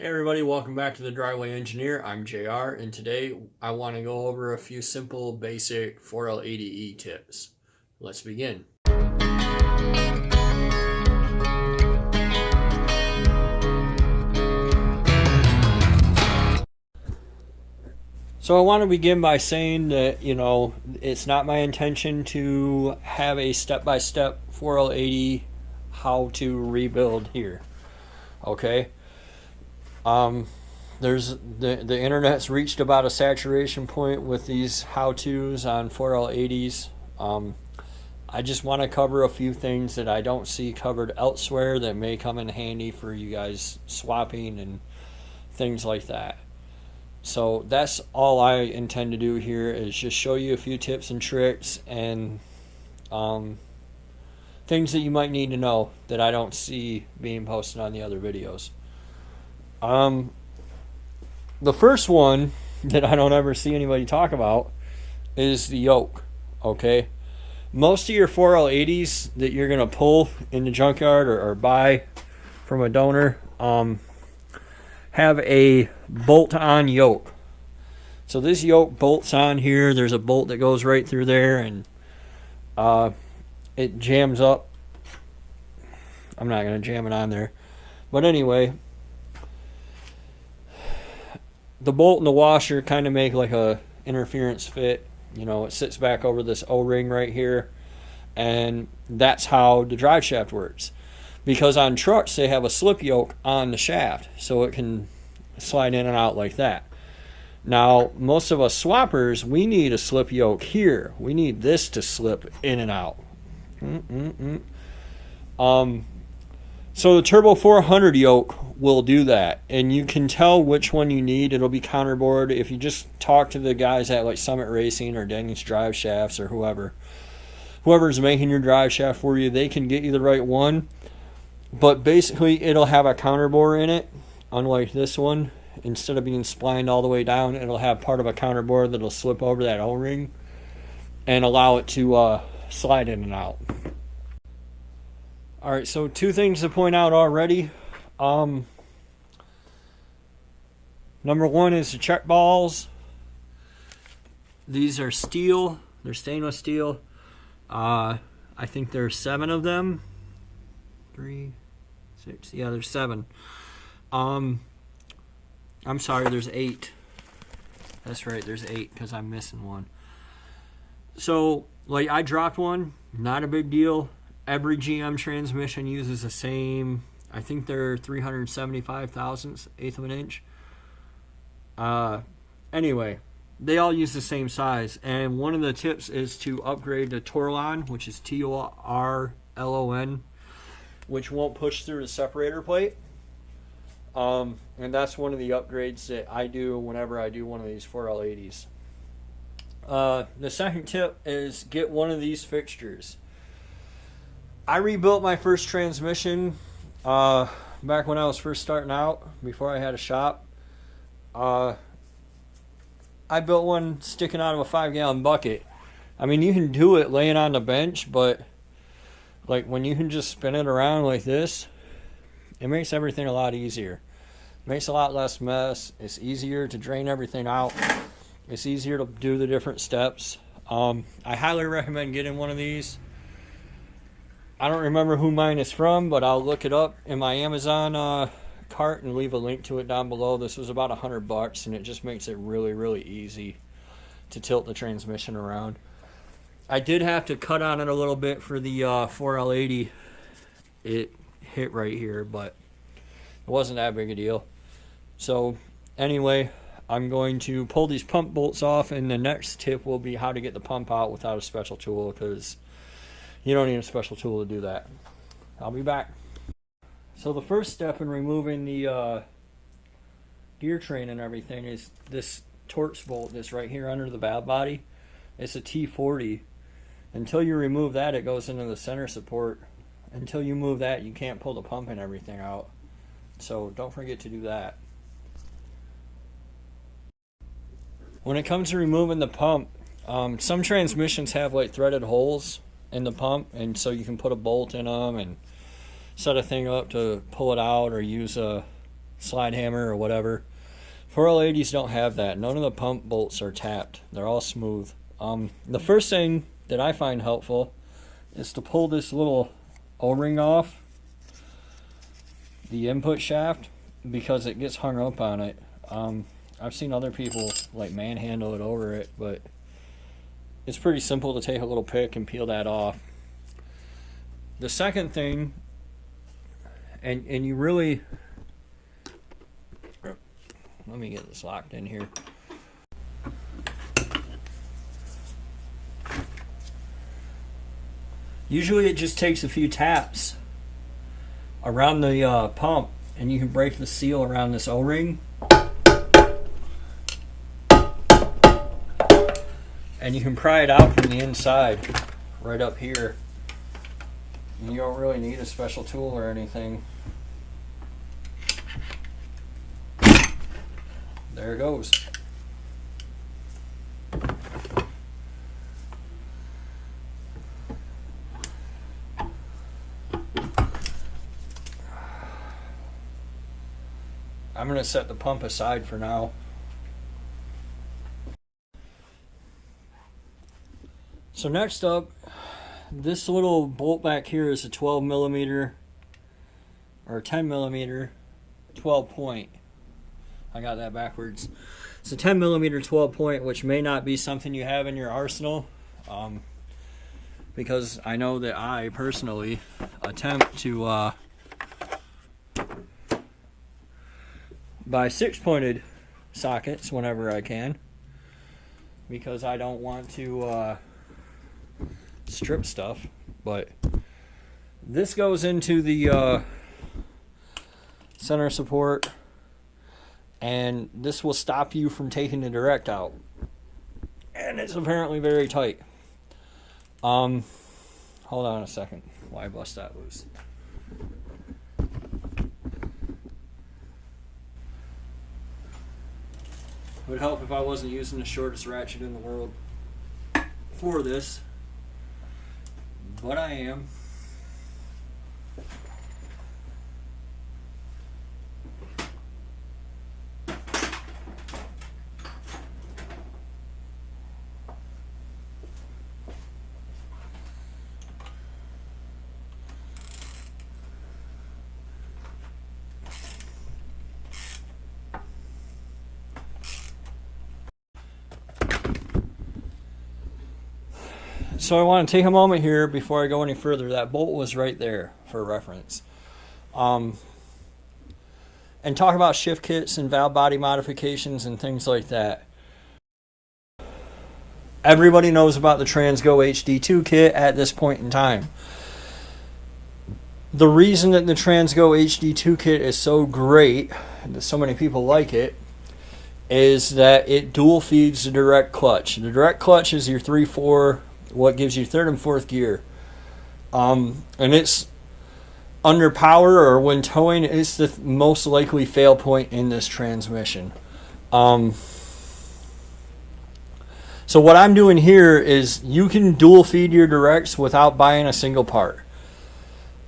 Hey everybody, welcome back to the Driveway Engineer. I'm JR, and today I want to go over a few simple basic 4L80E tips. Let's begin. So I want to begin by saying that, it's not my intention to have a step-by-step 4L80 how to rebuild here. Okay? There's the internet's reached about a saturation point with these how-tos on 4L80s. I just want to cover a few things that I don't see covered elsewhere that may come in handy for you guys swapping and things like that. So that's all I intend to do here, is just show you a few tips and tricks and things that you might need to know that I don't see being posted on the other videos. The first one that I don't ever see anybody talk about is the yoke. Okay, most of your 4L80s that you're gonna pull in the junkyard or buy from a donor have a bolt-on yoke. So this yoke bolts on here. There's a bolt that goes right through there, and it jams up. I'm not gonna jam it on there, but anyway, the bolt and the washer kind of make like a interference fit. It sits back over this O-ring right here, and that's how the drive shaft works. Because on trucks they have a slip yoke on the shaft, so it can slide in and out like that. Now most of us swappers, we need a slip yoke here. We need this to slip in and out. So the Turbo 400 yoke will do that, and you can tell which one you need. It'll be counterboard. If you just talk to the guys at like Summit Racing or Daniels Driveshafts or whoever's making your drive shaft for you, they can get you the right one. But basically it'll have a counterbore in it, unlike this one. Instead of being splined all the way down, it'll have part of a counterbore that'll slip over that O-ring and allow it to slide in and out. Alright, so two things to point out already. Number one is the check balls. These are steel. They're stainless steel. I think there's 7 of them. 3, 6. Yeah, there's 7. I'm sorry, there's 8. That's right, there's 8 because I'm missing one. So, like, I dropped one. Not a big deal. Every GM transmission uses the same. I think they're 375 thousandths, eighth of an inch. Anyway, they all use the same size. And one of the tips is to upgrade to Torlon, which is T-O-R-L-O-N, which won't push through the separator plate. And that's one of the upgrades that I do whenever I do one of these 4L80s. The second tip is get one of these fixtures. I rebuilt my first transmission back when I was first starting out, before I had a shop. I built one sticking out of a 5-gallon bucket. I mean, you can do it laying on the bench, but like when you can just spin it around like this, it makes everything a lot easier. It makes a lot less mess. It's easier to drain everything out. It's easier to do the different steps. I highly recommend getting one of these. I don't remember who mine is from, but I'll look it up in my Amazon cart and leave a link to it down below. This was about $100, and it just makes it really, really easy to tilt the transmission around. I did have to cut on it a little bit for the 4L80. It hit right here, but it wasn't that big a deal. So anyway, I'm going to pull these pump bolts off, and the next tip will be how to get the pump out without a special tool, because you don't need a special tool to do that. I'll be back. So the first step in removing the gear train and everything is this Torx bolt that's right here under the valve body. It's a T40. Until you remove that, it goes into the center support. Until you move that, you can't pull the pump and everything out. So don't forget to do that. When it comes to removing the pump, some transmissions have like threaded holes in the pump, and so you can put a bolt in them and set a thing up to pull it out, or use a slide hammer or whatever. 4L80s don't have that. None of the pump bolts are tapped. They're all smooth. The first thing that I find helpful is to pull this little O-ring off the input shaft, because it gets hung up on it. I've seen other people like manhandle it over it, but it's pretty simple to take a little pick and peel that off. The second thing, and you really, let me get this locked in here. Usually it just takes a few taps around the pump and you can break the seal around this O-ring. And you can pry it out from the inside, right up here. And you don't really need a special tool or anything. There it goes. I'm going to set the pump aside for now. So next up, this little bolt back here is a 12 millimeter or 10 millimeter 12 point. I got that backwards. It's a 10 millimeter 12 point, which may not be something you have in your arsenal, because I know that I personally attempt to buy 6-pointed sockets whenever I can, because I don't want to strip stuff. But this goes into the center support, and this will stop you from taking the direct out, and it's apparently very tight. Hold on a second while I bust that loose. It would help if I wasn't using the shortest ratchet in the world for this, but I am. So I want to take a moment here before I go any further. That bolt was right there for reference. And talk about shift kits and valve body modifications and things like that. Everybody knows about the Transgo HD2 kit at this point in time. The reason that the Transgo HD2 kit is so great, and that so many people like it, is that it dual feeds the direct clutch. The direct clutch is your 3/4, what gives you third and fourth gear. And it's under power, or when towing, it's the most likely fail point in this transmission. So what I'm doing here is you can dual feed your directs without buying a single part.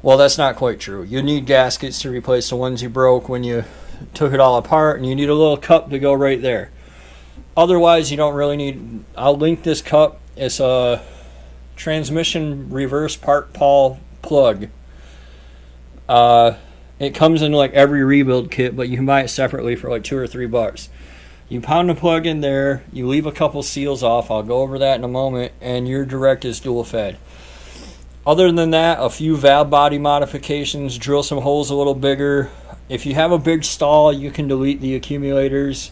Well, that's not quite true. You need gaskets to replace the ones you broke when you took it all apart, and you need a little cup to go right there. Otherwise, you don't really need. I'll link this cup. It's a transmission reverse part Paul plug. It comes in like every rebuild kit, but you can buy it separately for like $2 or $3. You pound the plug in there, you leave a couple seals off, I'll go over that in a moment, and your direct is dual fed. Other than that, a few valve body modifications, drill some holes a little bigger. If you have a big stall, you can delete the accumulators.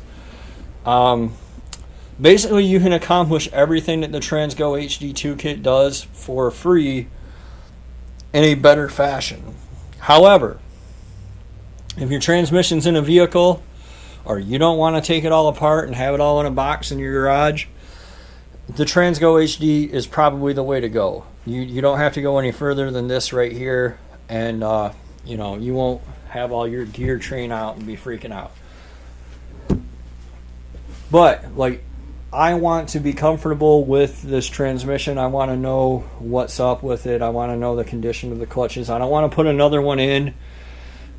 Basically, you can accomplish everything that the Transgo HD2 kit does for free in a better fashion. However, if your transmission's in a vehicle, or you don't want to take it all apart and have it all in a box in your garage, the Transgo HD is probably the way to go. You don't have to go any further than this right here, and you know, you won't have all your gear train out and be freaking out. But like, I want to be comfortable with this transmission. I want to know what's up with it. I want to know the condition of the clutches. I don't want to put another one in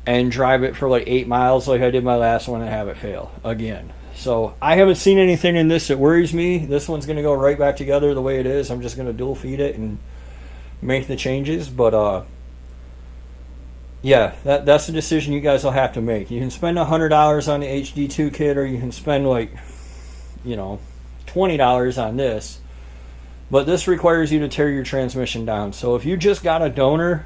and drive it for like 8 miles like I did my last one and have it fail again. So I haven't seen anything in this that worries me. This one's going to go right back together the way it is. I'm just going to dual feed it and make the changes. But yeah, that's a decision you guys will have to make. You can spend $100 on the HD2 kit, or you can spend like, you know, $20 on this. But this requires you to tear your transmission down. So if you just got a donor,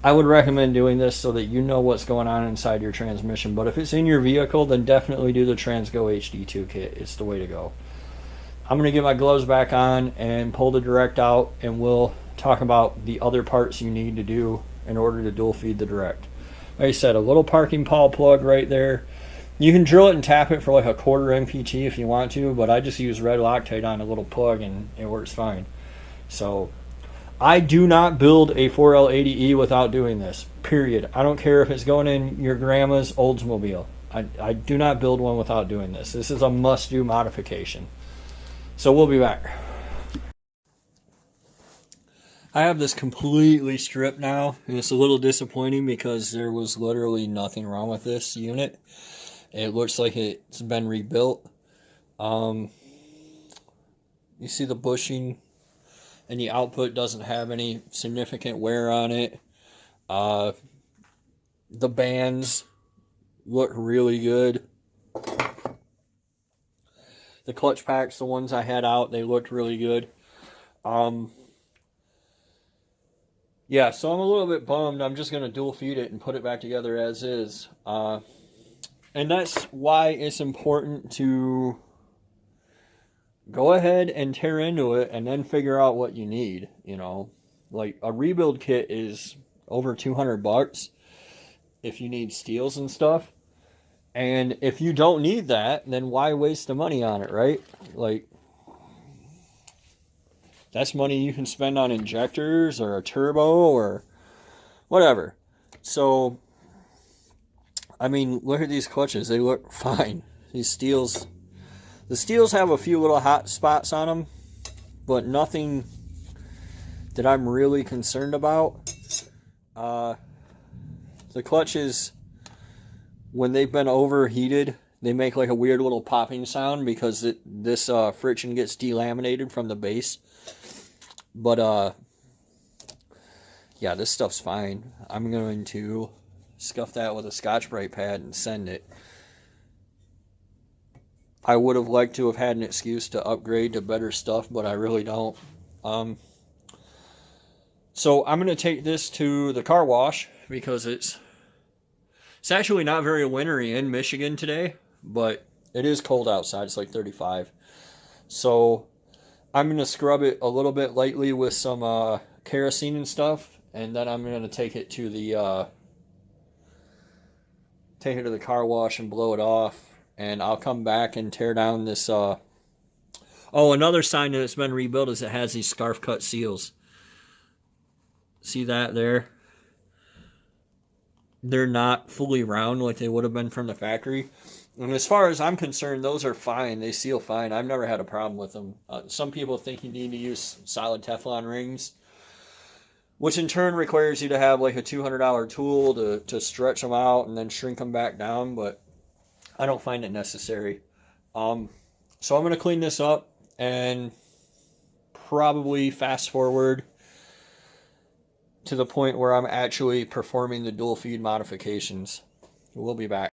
I would recommend doing this so that you know what's going on inside your transmission. But if it's in your vehicle, then definitely do the Transgo HD2 kit. It's the way to go. I'm going to get my gloves back on and pull the direct out, and we'll talk about the other parts you need to do in order to dual feed the direct. Like I said, a little parking pawl plug right there. You can drill it and tap it for like a 1/4 MPT if you want to, but I just use red Loctite on a little plug and it works fine. So I do not build a 4L80E without doing this, period. I don't care if it's going in your grandma's Oldsmobile. I do not build one without doing this. This is a must-do modification. So we'll be back. I have this completely stripped now, and it's a little disappointing because there was literally nothing wrong with this unit. It looks like it's been rebuilt. You see the bushing, and the output doesn't have any significant wear on it. The bands look really good. The clutch packs, the ones I had out, they looked really good. Yeah, so I'm a little bit bummed. I'm just going to dual feed it and put it back together as is. And that's why it's important to go ahead and tear into it and then figure out what you need, you know. Like, a rebuild kit is over $200 if you need steels and stuff. And if you don't need that, then why waste the money on it, right? Like, that's money you can spend on injectors or a turbo or whatever. So, I mean, look at these clutches. They look fine. These steels, the steels have a few little hot spots on them, but nothing that I'm really concerned about. The clutches, when they've been overheated, they make like a weird little popping sound because this friction gets delaminated from the base. But, yeah, this stuff's fine. I'm going to scuff that with a Scotch-Brite pad and send it. I would have liked to have had an excuse to upgrade to better stuff, but I really don't. So I'm going to take this to the car wash because it's actually not very wintry in Michigan today, but it is cold outside. It's like 35. So I'm going to scrub it a little bit lightly with some kerosene and stuff, and then I'm going to take it to the car wash and blow it off, and I'll come back and tear down this. Oh, another sign that it's been rebuilt is it has these scarf cut seals. See that there? They're not fully round like they would have been from the factory. And as far as I'm concerned, those are fine. They seal fine. I've never had a problem with them. Some people think you need to use solid Teflon rings, which in turn requires you to have like a $200 tool to stretch them out and then shrink them back down, but I don't find it necessary. So I'm going to clean this up and probably fast forward to the point where I'm actually performing the dual feed modifications. We'll be back.